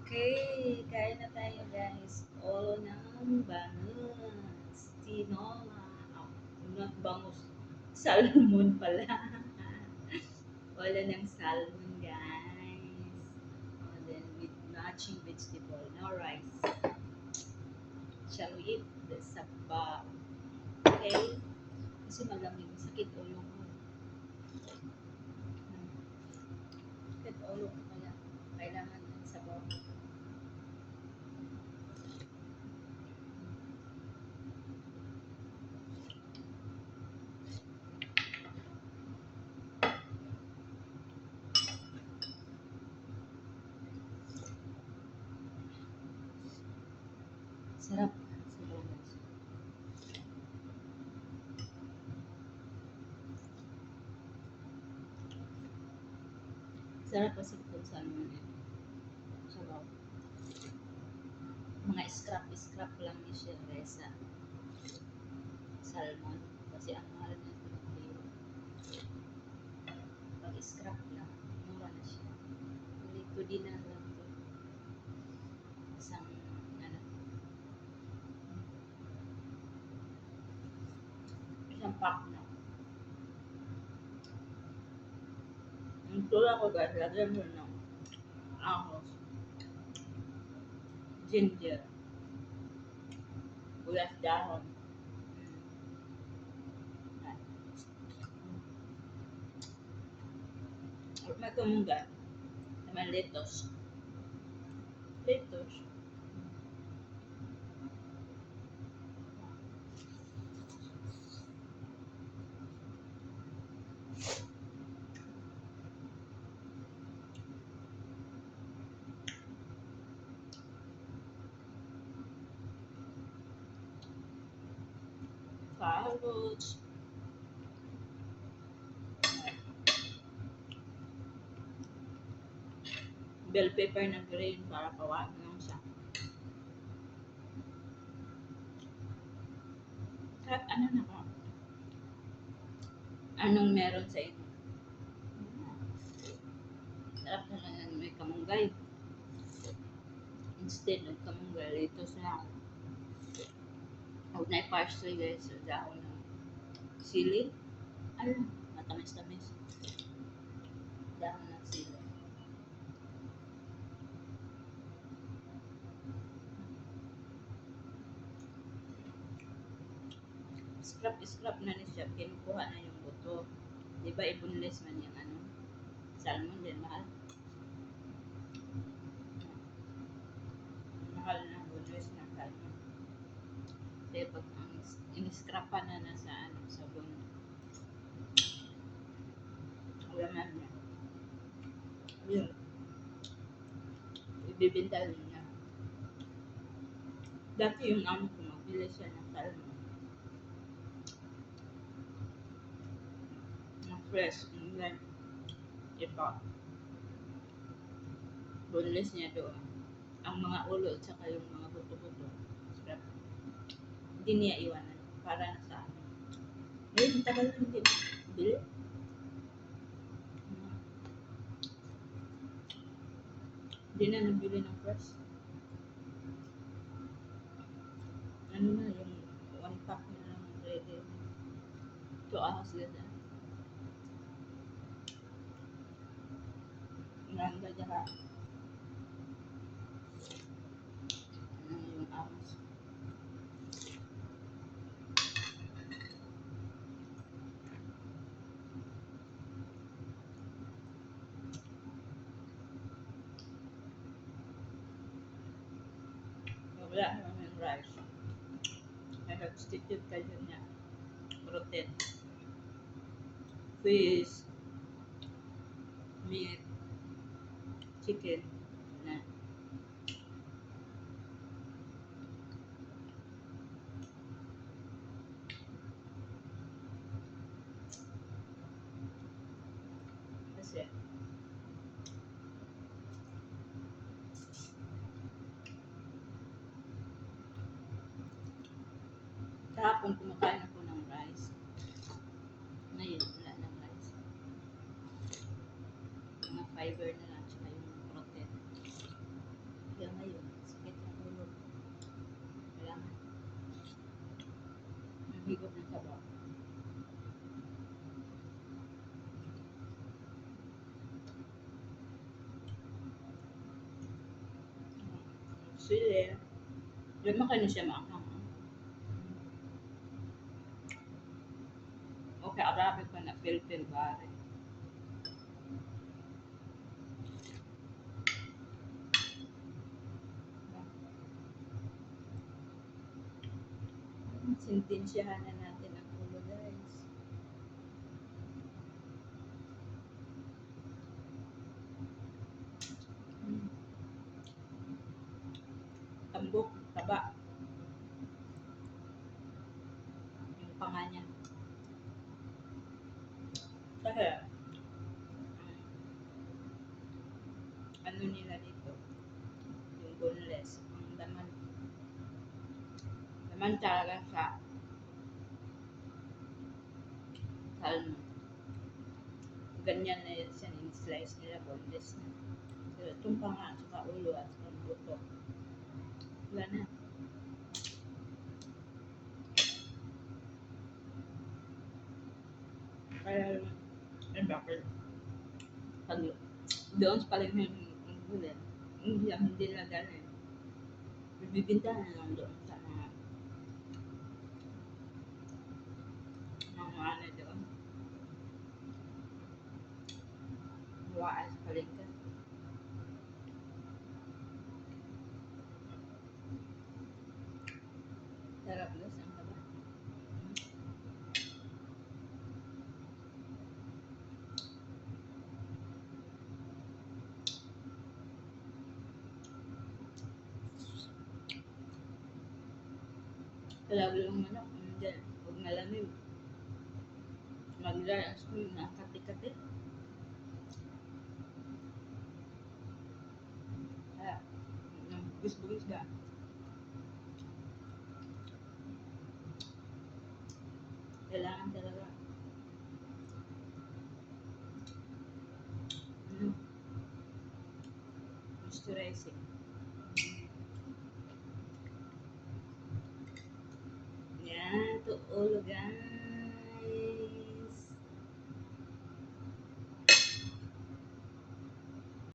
Okay, kain na tayo guys. Olo ng bangus. Tinola. Oh, not bangus. Salmon pala. Olo ng salmon guys. Oh, then with matching vegetable. No rice. Shall we eat the saba? Okay? Kasi malamig. Sakit ulo ko. Sakit ulo ko kaya. Kailangan ng sabaw. Sarap. Sabaw guys. Sarap kasi itong salmon eh. Sabaw. Mga scrap lang ni siya guys sa salmon. Kasi ang mahal niya ito ng kilo. Pag scrap lang, mura na siya. Dito din na lang ito. Isang, ano, isang pack na. Ang tula ko guys, lagyan mo ng ahos, ginger, bulas dahon. May kamunggay, may lettuce. Lettuce. Carrots. Bell pepper na green para pawaan lang siya. At ano na ka? Anong meron sa inyo? Sarap na lang may kamunggay. Instead of kamunggay, lettuce lang. Huwag na i-parsley guys sa dahon ng sili. Ano? Matamis-tamis. Dahon ng sili. Scrap na ni siya. Kinukuha na yung buto. Di ba ibunless man yung ano? Salmon din mahal. Mahal na boneless na salmon. Kaya pag ang in-scrapan na sa ano sa bone, wala na niya. Yun. Ibibinta rin niya. Dati yung amo ko magbili siya ng salmon. Na fresh. And then, ito. Boneless niya doon. Ang mga ulo at saka yung mga buto-buto. Scrap. Hindi niya iwanan. Para na sa akin. Ngayon, ang tagal na hindi bili. Hindi na nabili ng fresh. Ano na, yung one pack na lang ready. Ito ahas ganda. Ganda dyan. Yung ahas. Wala naman yung rice. May substitute kayo niya. Protein. Fish. Meat. Chicken. Na. Kasi, kahapon kumakain ako ng rice. Ngayon, wala ng rice. Mga fiber na lang, tsaka yung protein. Higop ng sabaw. Sili. Diyan makain siya maanghang. Okay, Arabic pa na Pilpil bare. Sintensyahan na natin ang ulo, guys. Tambok, taba. Yung panga niya. Kasi, ano nila dito, yung boneless, ang laman. Laman talaga sa salmon. Ganyan na yun siya, in-slice nila, boneless na. So, itong panga, saka ulo, at saka buto. Wala na. Kaya, bakit? Pag doon sa palengke ng gulay, hindi nila galing. Bibinta na lang doon sa mga ano doon. Huwaan sa palengke. Sarap na sa taba. Lalo yung manok, dyan, huwag malamig. Mag-dry ang spoon na kati-kati. Kaya, bugis-bugis ba? Kailangan talaga. Moisturizing. Yan, to all guys.